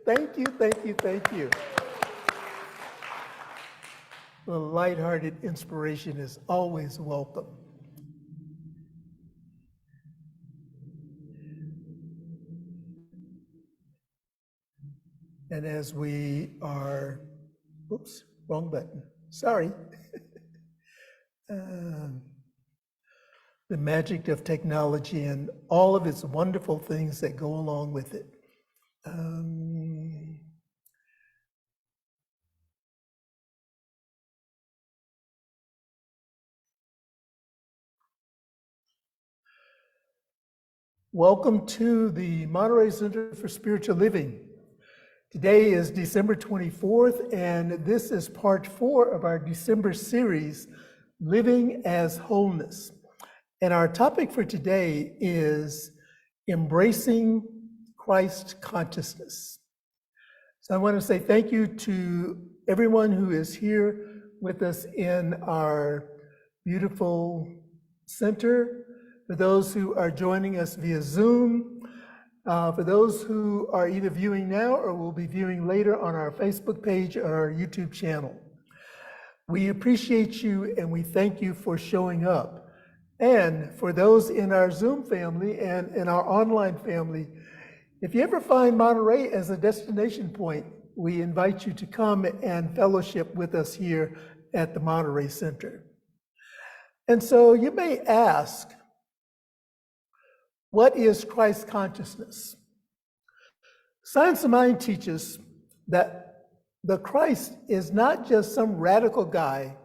Thank you, thank you, thank you. The lighthearted inspiration is always welcome. And as we are, oops, wrong button, sorry. The magic of technology and all of its wonderful things that go along with it. Welcome to the Monterey Center for Spiritual Living. Today is December 24th, and this is part 4 of our December series, Living as Wholeness. And our topic for today is embracing Christ consciousness. So I want to say thank you to everyone who is here with us in our beautiful center, for those who are joining us via Zoom, for those who are either viewing now or will be viewing later on our Facebook page or our YouTube channel. We appreciate you and we thank you for showing up. And for those in our Zoom family and in our online family, if you ever find Monterey as a destination point, we invite you to come and fellowship with us here at the Monterey Center. And so you may ask, what is Christ consciousness? Science of Mind teaches that the Christ is not just some radical guy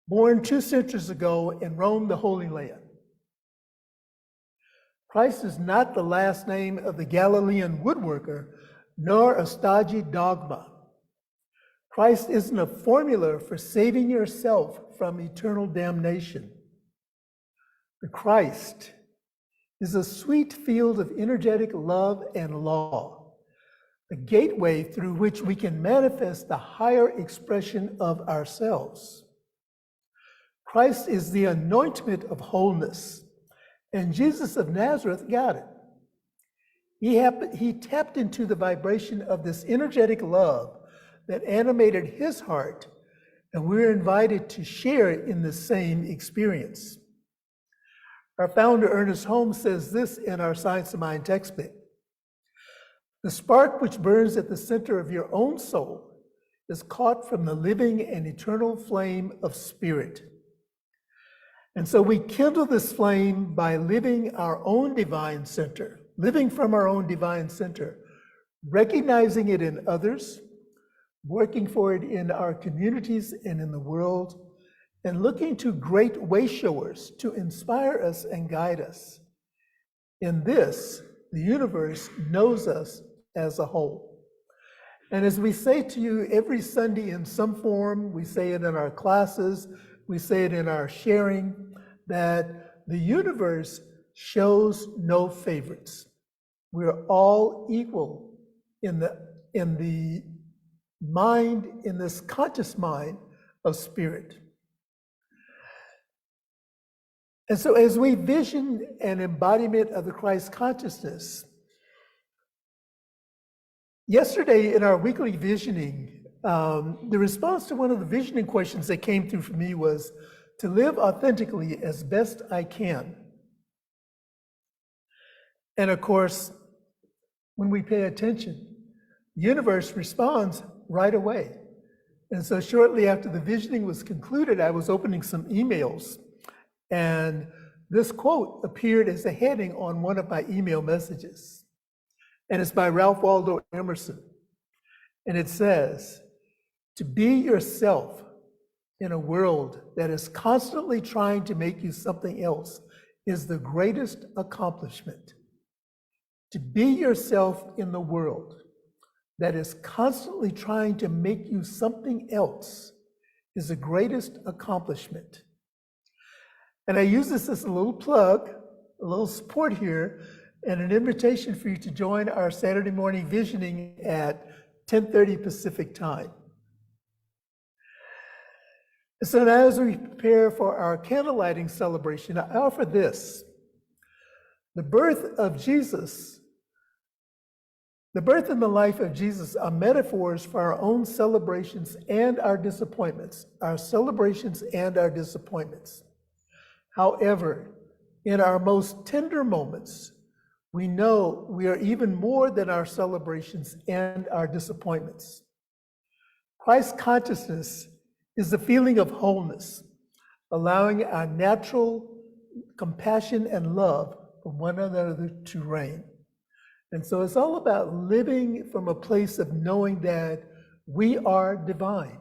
born 2 centuries ago in Rome, the Holy Land. Christ is not the last name of the Galilean woodworker, nor a stodgy dogma. Christ isn't a formula for saving yourself from eternal damnation. The Christ is a sweet field of energetic love and law, a gateway through which we can manifest the higher expression of ourselves. Christ is the anointment of wholeness, and Jesus of Nazareth got it. He tapped into the vibration of this energetic love that animated his heart, and we're invited to share in the same experience. Our founder, Ernest Holmes, says this in our Science of Mind textbook: the spark which burns at the center of your own soul is caught from the living and eternal flame of spirit. And so we kindle this flame by living our own divine center, living from our own divine center, recognizing it in others, working for it in our communities and in the world, and looking to great way showers to inspire us and guide us. In this, the universe knows us as a whole. And as we say to you every Sunday in some form, we say it in our classes, we say it in our sharing, that the universe shows no favorites. We're all equal in the mind, in this conscious mind of spirit. And so as we vision an embodiment of the Christ consciousness, yesterday in our weekly visioning, the response to one of the visioning questions that came through for me was to live authentically as best I can. And of course, when we pay attention, the universe responds right away. And so shortly after the visioning was concluded, I was opening some emails, and this quote appeared as a heading on one of my email messages. And it's by Ralph Waldo Emerson. And it says, "To be yourself in a world that is constantly trying to make you something else is the greatest accomplishment. To be yourself in the world that is constantly trying to make you something else is the greatest accomplishment." And I use this as a little plug, a little support here, and an invitation for you to join our Saturday morning visioning at 10:30 Pacific time. So now as we prepare for our candle lighting celebration, I offer this. The birth of Jesus The birth and the life of Jesus are metaphors for our own celebrations and our disappointments, our celebrations and our disappointments. However, in our most tender moments, we know we are even more than our celebrations and our disappointments. Christ consciousness is the feeling of wholeness, allowing our natural compassion and love for one another to reign. And so it's all about living from a place of knowing that we are divine.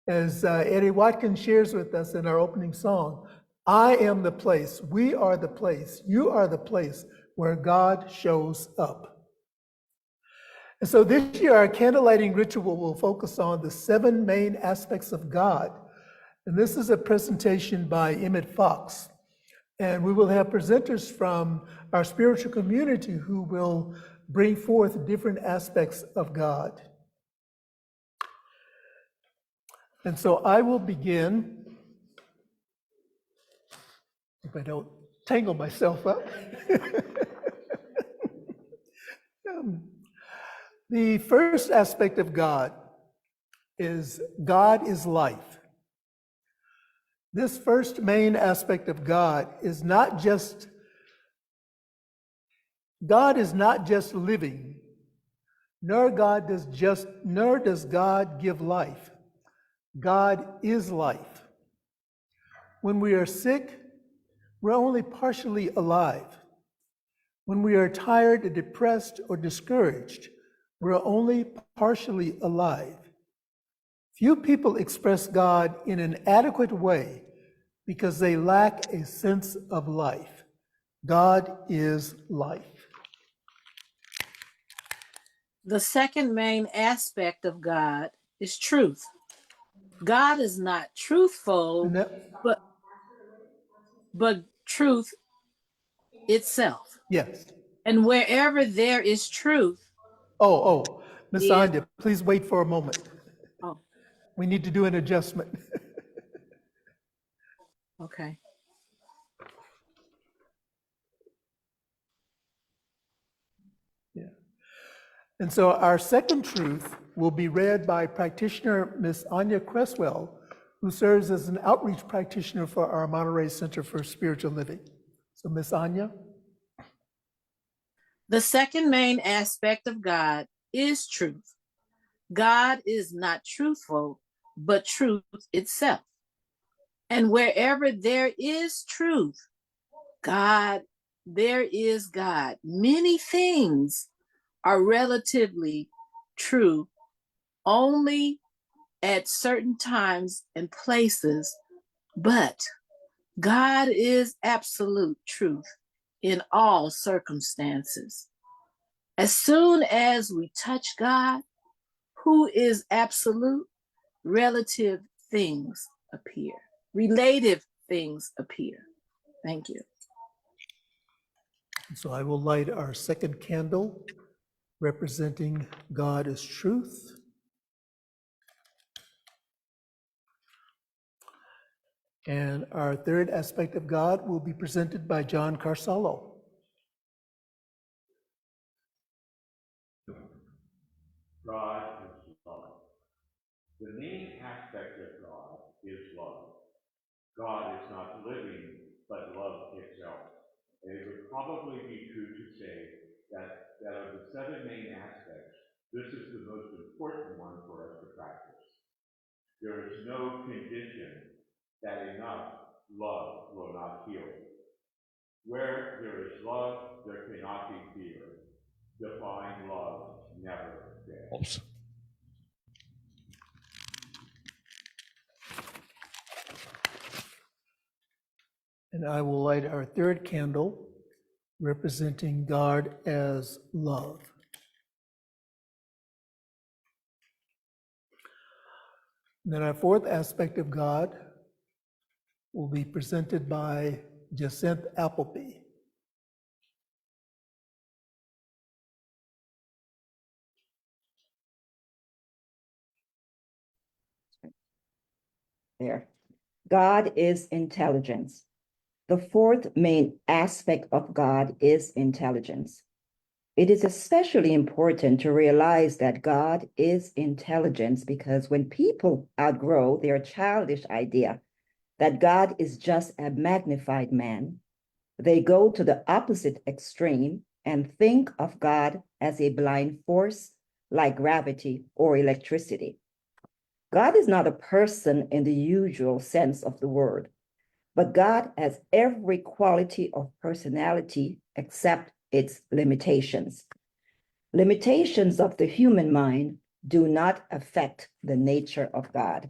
As Eddie Watkins shares with us in our opening song, I am the place, we are the place, you are the place where God shows up. And so this year, our candlelighting ritual will focus on the 7 main aspects of God. And this is a presentation by Emmett Fox. And we will have presenters from our spiritual community who will bring forth different aspects of God. And so I will begin, if I don't tangle myself up. The first aspect of God is life. This first main aspect of God is not just living, nor does God give life. God is life. When we are sick, we're only partially alive. When we are tired, depressed, or discouraged, we're only partially alive. Few people express God in an adequate way because they lack a sense of life. God is life. The second main aspect of God is truth. God is not truthful, but truth itself. Yes. And wherever there is truth. Miss Anya, please wait for a moment. Oh. We need to do an adjustment. Okay. Yeah. And so our second truth will be read by practitioner Miss Anya Cresswell, who serves as an outreach practitioner for our Monterey Center for Spiritual Living. So Miss Anya. The second main aspect of God is truth. God is not truthful, but truth itself. And wherever there is truth, there is God. Many things are relatively true only at certain times and places, but God is absolute truth in all circumstances. As soon as we touch God, who is absolute, relative things appear. Relative things appear. Thank you. So I will light our second candle representing God as truth. And our third aspect of God will be presented by John Carsallo. God is love. The main aspect of God is love. God is not living, but love itself. And it would probably be true to say that of the 7 main aspects, this is the most important one for us to practice. There is no condition that enough love will not heal. Where there is love, there cannot be fear. Divine love never fails. And I will light our third candle representing God as love. And then our fourth aspect of God will be presented by Jacinth Appleby. There. God is intelligence. The fourth main aspect of God is intelligence. It is especially important to realize that God is intelligence, because when people outgrow their childish idea that God is just a magnified man, they go to the opposite extreme and think of God as a blind force like gravity or electricity. God is not a person in the usual sense of the word, but God has every quality of personality except its limitations. Limitations of the human mind do not affect the nature of God.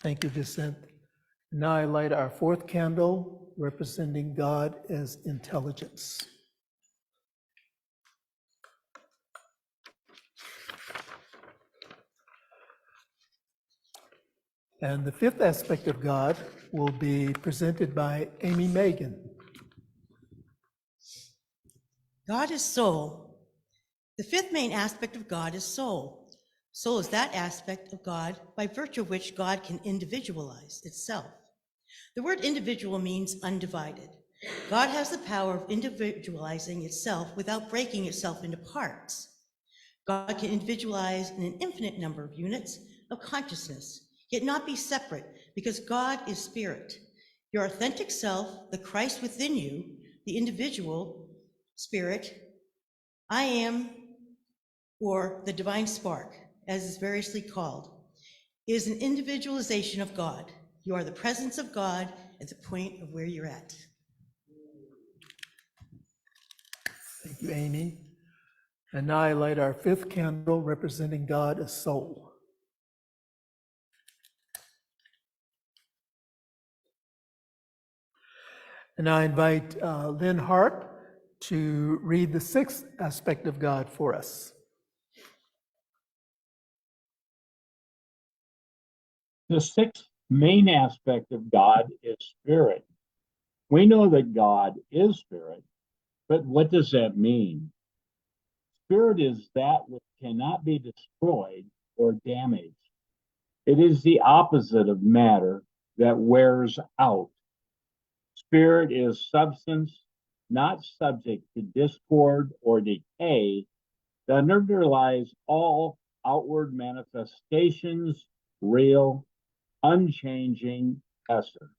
Thank you, Vicente. Now I light our fourth candle, representing God as intelligence. And the fifth aspect of God will be presented by Amy Megan. God is soul. The fifth main aspect of God is soul. Soul is that aspect of God by virtue of which God can individualize itself. The word individual means undivided. God has the power of individualizing itself without breaking itself into parts. God can individualize in an infinite number of units of consciousness, yet not be separate, because God is spirit. Your authentic self, the Christ within you, the individual spirit, I am, or the divine spark, as is variously called, is an individualization of God. You are the presence of God at the point of where you're at. Thank you, Amy. And now I light our fifth candle, representing God as soul. And I invite Lynn Hart to read the sixth aspect of God for us. The sixth main aspect of God is spirit. We know that God is spirit, but what does that mean? Spirit is that which cannot be destroyed or damaged. It is the opposite of matter that wears out. Spirit is substance not subject to discord or decay that underlies all outward manifestations, real, unchanging essence.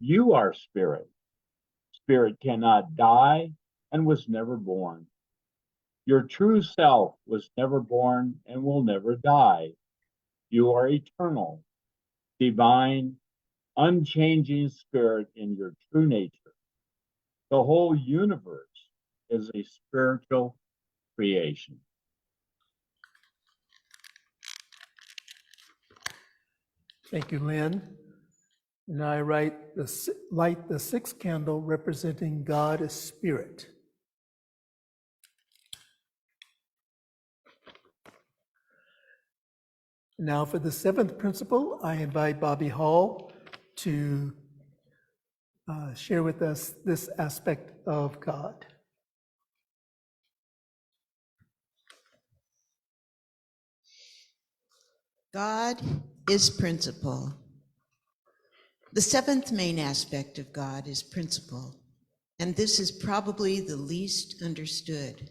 You are spirit. Spirit cannot die and was never born. Your true self was never born and will never die. You are eternal, divine, unchanging spirit in your true nature. The whole universe is a spiritual creation. Thank you, Lynn. And I light the sixth candle, representing God as spirit. Now for the seventh principle, I invite Bobby Hall to share with us this aspect of God. God is principle. The seventh main aspect of God is principle, and this is probably the least understood.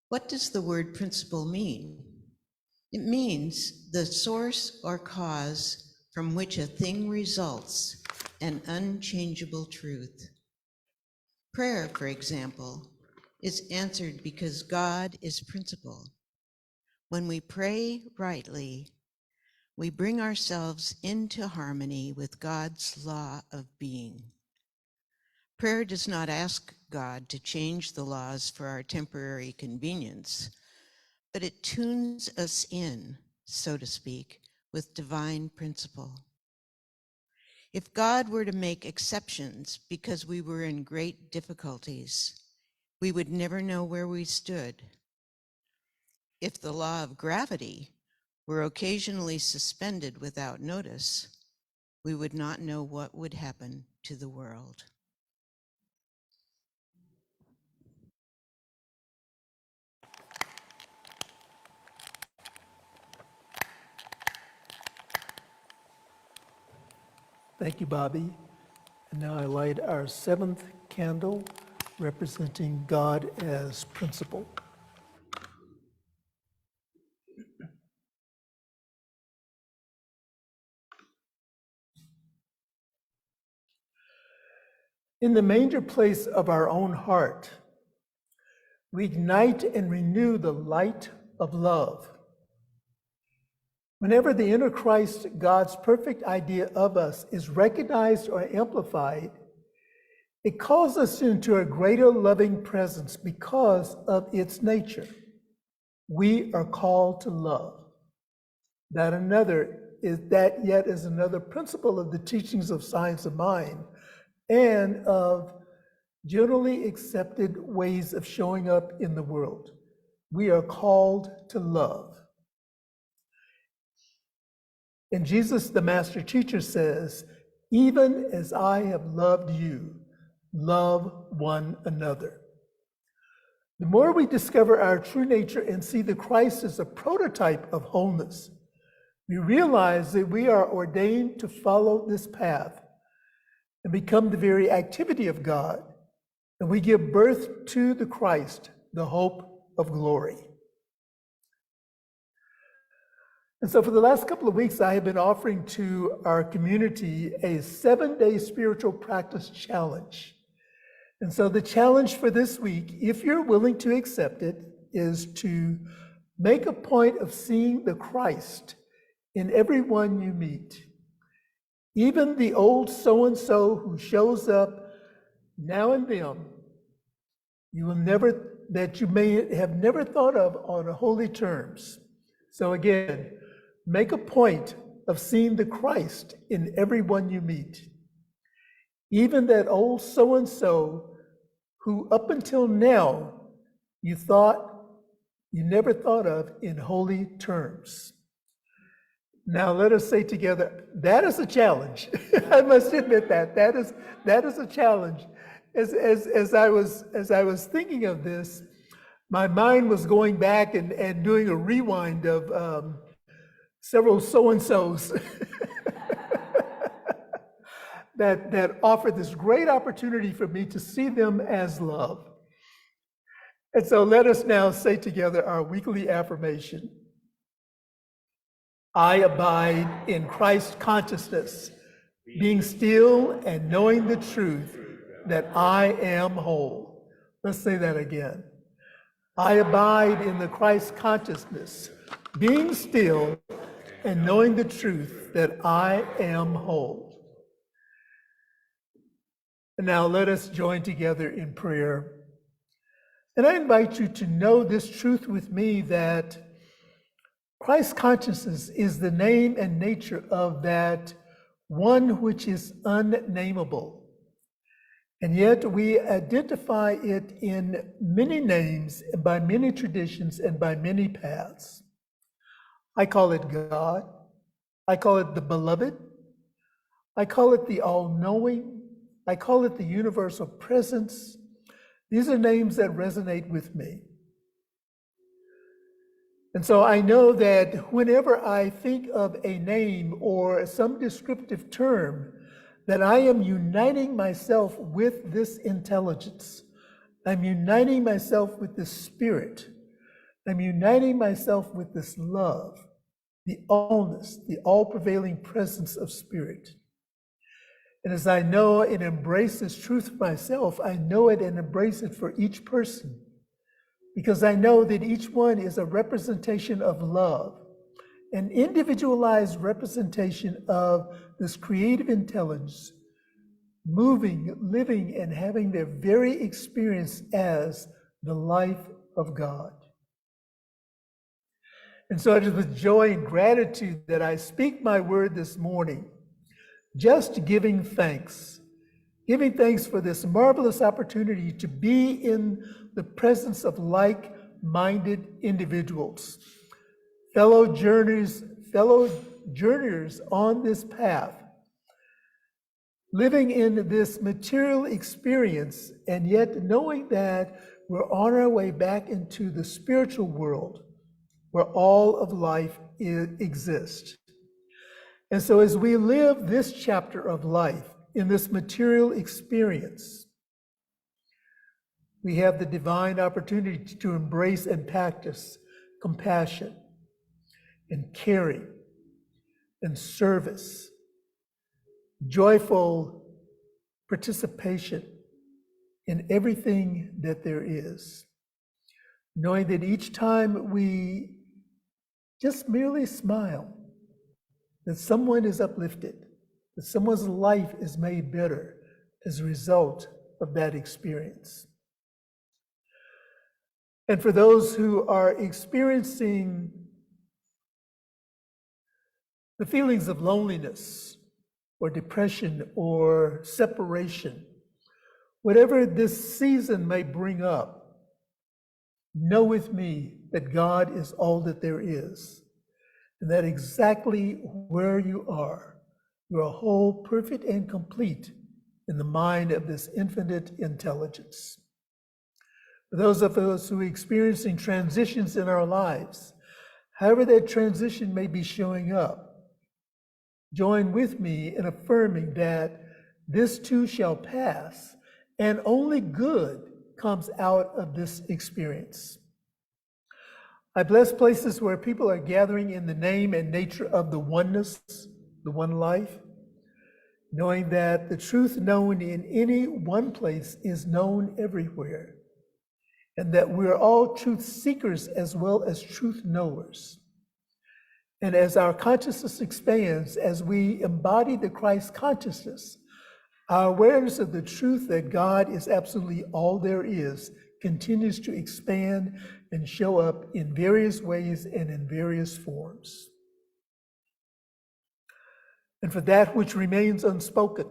What does the word principle mean? It means the source or cause from which a thing results, an unchangeable truth. Prayer, for example, is answered because God is principle. When we pray rightly, we bring ourselves into harmony with God's law of being. Prayer does not ask God to change the laws for our temporary convenience, but it tunes us in, so to speak, with divine principle. If God were to make exceptions because we were in great difficulties, we would never know where we stood. If the law of gravity were occasionally suspended without notice, we would not know what would happen to the world. Thank you, Bobby. And now I light our seventh candle representing God as principle. In the manger place of our own heart, we ignite and renew the light of love. Whenever the inner Christ, God's perfect idea of us, is recognized or amplified, it calls us into a greater loving presence because of its nature. We are called to love. That yet is another principle of the teachings of science of mind and of generally accepted ways of showing up in the world. We are called to love. And Jesus, the master teacher, says, even as I have loved you, love one another. The more we discover our true nature and see the Christ as a prototype of wholeness, we realize that we are ordained to follow this path and become the very activity of God. And we give birth to the Christ, the hope of glory. And so for the last couple of weeks, I have been offering to our community a 7-day spiritual practice challenge. And so the challenge for this week, if you're willing to accept it, is to make a point of seeing the Christ in everyone you meet. Even the old so-and-so who shows up now and then, that you may have never thought of on holy terms. So again, make a point of seeing the Christ in everyone you meet. Even that old so-and-so who up until now you never thought of in holy terms. Now let us say together, that is a challenge. I must admit that is a challenge. As I was thinking of this, my mind was going back and doing a rewind of several so-and-sos that offer this great opportunity for me to see them as love. And so let us now say together our weekly affirmation. I abide in Christ consciousness, being still and knowing the truth that I am whole. Let's say that again. I abide in the Christ consciousness, being still and knowing the truth that I am whole. And now let us join together in prayer. And I invite you to know this truth with me, that Christ consciousness is the name and nature of that one which is unnameable. And yet we identify it in many names, by many traditions, and by many paths. I call it God. I call it the beloved. I call it the all-knowing. I call it the universal presence. These are names that resonate with me. And so I know that whenever I think of a name or some descriptive term, that I am uniting myself with this intelligence. I'm uniting myself with this spirit. I'm uniting myself with this love, the allness, the all-prevailing presence of spirit. And as I know and embrace this truth for myself, I know it and embrace it for each person, because I know that each one is a representation of love, an individualized representation of this creative intelligence, moving, living, and having their very experience as the life of God. And so it is with joy and gratitude that I speak my word this morning, just giving thanks for this marvelous opportunity to be in the presence of like-minded individuals, fellow journeyers on this path, living in this material experience, and yet knowing that we're on our way back into the spiritual world where all of life exists. And so as we live this chapter of life in this material experience, we have the divine opportunity to embrace and practice compassion and caring and service, joyful participation in everything that there is, knowing that each time we just merely smile, that someone is uplifted, that someone's life is made better as a result of that experience. And for those who are experiencing the feelings of loneliness or depression or separation, whatever this season may bring up, know with me that God is all that there is, and that exactly where you are whole, perfect, and complete in the mind of this infinite intelligence. For those of us who are experiencing transitions in our lives, however that transition may be showing up, join with me in affirming that this too shall pass, and only good comes out of this experience. I bless places where people are gathering in the name and nature of the oneness, the one life, knowing that the truth known in any one place is known everywhere, and that we're all truth seekers as well as truth knowers. And as our consciousness expands, as we embody the Christ consciousness, our awareness of the truth that God is absolutely all there is continues to expand and show up in various ways and in various forms. And for that which remains unspoken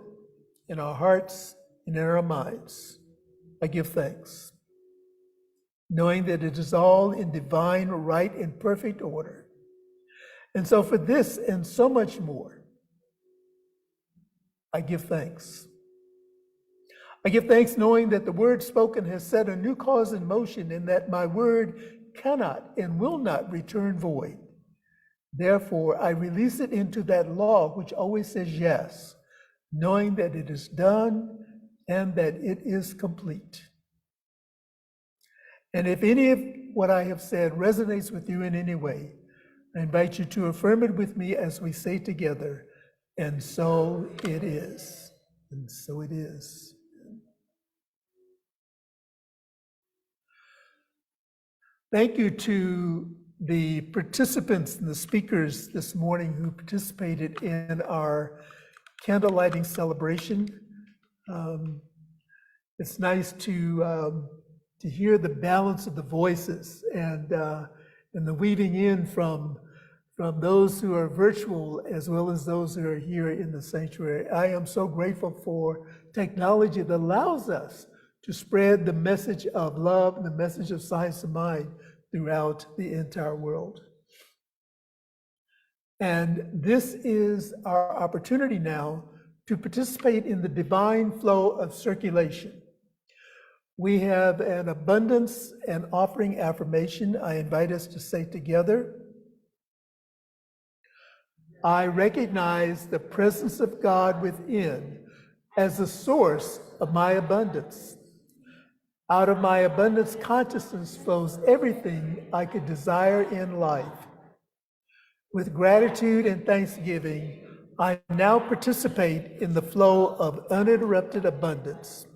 in our hearts and in our minds, I give thanks, knowing that it is all in divine, right, and perfect order. And so for this and so much more, I give thanks. I give thanks knowing that the word spoken has set a new cause in motion, and that my word cannot and will not return void. Therefore, I release it into that law which always says yes, knowing that it is done and that it is complete. And if any of what I have said resonates with you in any way, I invite you to affirm it with me as we say together, and so it is, and so it is. Thank you to the participants and the speakers this morning who participated in our candle lighting celebration. It's nice to hear the balance of the voices and the weaving in from those who are virtual as well as those who are here in the sanctuary. I am so grateful for technology that allows us to spread the message of love and the message of science of mind throughout the entire world. And this is our opportunity now to participate in the divine flow of circulation. We have an abundance and offering affirmation I invite us to say together. I recognize the presence of God within as the source of my abundance. Out of my abundance consciousness flows everything I could desire in life. With gratitude and thanksgiving, I now participate in the flow of uninterrupted abundance.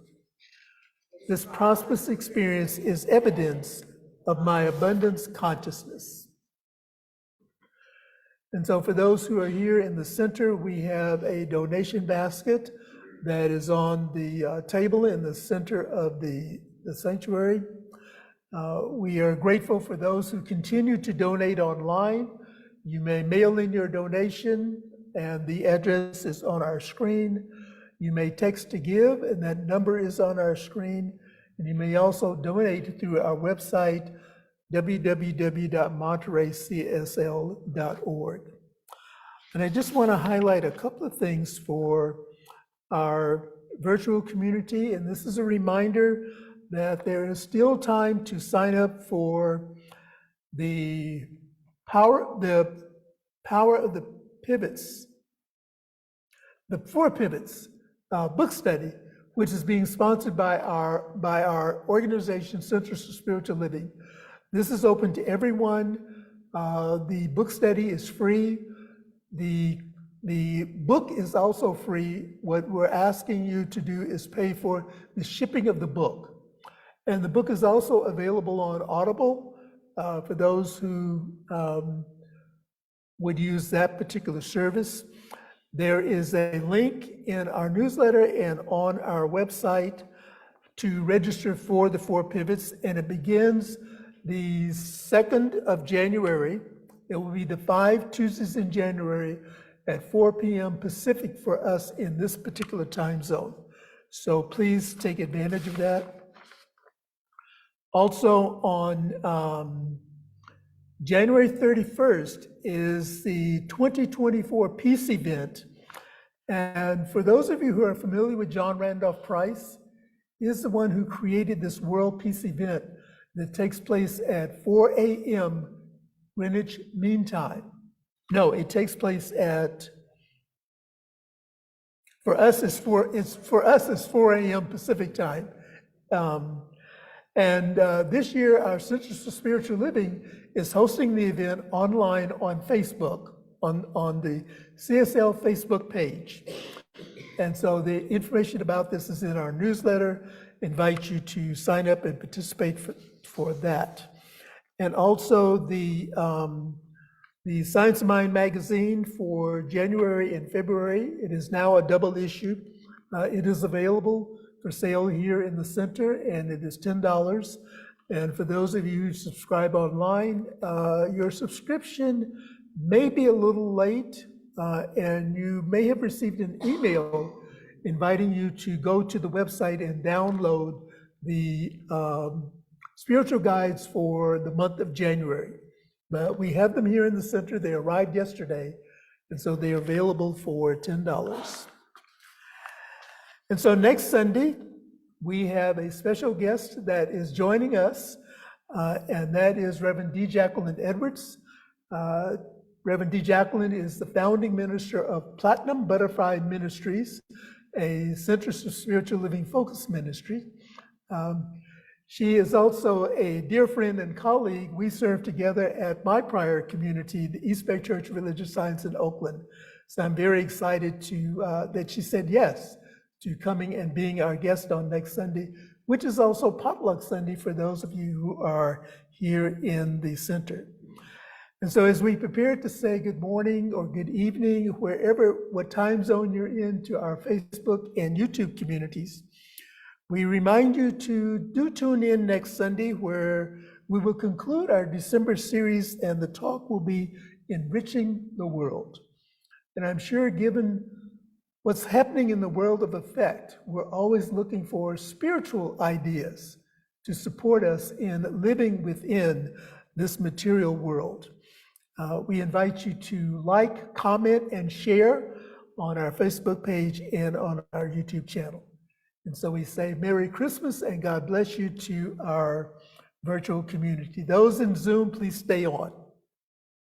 This prosperous experience is evidence of my abundance consciousness. And so for those who are here in the center, we have a donation basket that is on the table in the center of the sanctuary. We are grateful for those who continue to donate online. You may mail in your donation, and the address is on our screen. You may text to give, and that number is on our screen. And you may also donate through our website, www.montereycsl.org. And I just want to highlight a couple of things for our virtual community. And this is a reminder that there is still time to sign up for the power of the pivots, the 4 pivots book study, which is being sponsored by our organization, Centers for Spiritual Living. This is open to everyone. The book study is free. The book is also free. What we're asking you to do is pay for the shipping of the book. And the book is also available on Audible for those who would use that particular service. There is a link in our newsletter and on our website to register for the 4 pivots, and it begins the 2nd of January. It will be the 5 Tuesdays in January at 4 p.m. Pacific for us in this particular time zone. So please take advantage of that. Also on January 31st is the 2024 Peace Event. And for those of you who are familiar with John Randolph Price, he is the one who created this World Peace Event that takes place at 4 a.m. Greenwich Mean Time. No, it takes place at, for us it's 4 a.m. Pacific time. This year, our Centers for Spiritual Living is hosting the event online on Facebook, on the CSL Facebook page. And so the information about this is in our newsletter. Invite you to sign up and participate for that. And also the Science of Mind magazine for January and February, it is now a double issue. It is available for sale here in the center, and it is $10. And for those of you who subscribe online, your subscription may be a little late, and you may have received an email inviting you to go to the website and download the spiritual guides for the month of January. But we have them here in the center. They arrived yesterday, and so they are available for $10. And so next Sunday, we have a special guest that is joining us, and that is Reverend D. Jacqueline Edwards. Reverend D. Jacqueline is the founding minister of Platinum Butterfly Ministries, a Centers for Spiritual Living focus ministry. She is also a dear friend and colleague. We served together at my prior community, the East Bay Church of Religious Science in Oakland. So I'm very excited that she said yes to coming and being our guest on next Sunday, which is also Potluck Sunday for those of you who are here in the center. And so as we prepare to say good morning or good evening, what time zone you're in, to our Facebook and YouTube communities, we remind you to tune in next Sunday, where we will conclude our December series, and the talk will be Enriching the World. And I'm sure, given what's happening in the world of effect, we're always looking for spiritual ideas to support us in living within this material world. We invite you to like, comment, and share on our Facebook page and on our YouTube channel. And so we say Merry Christmas and God bless you to our virtual community. Those in Zoom, please stay on.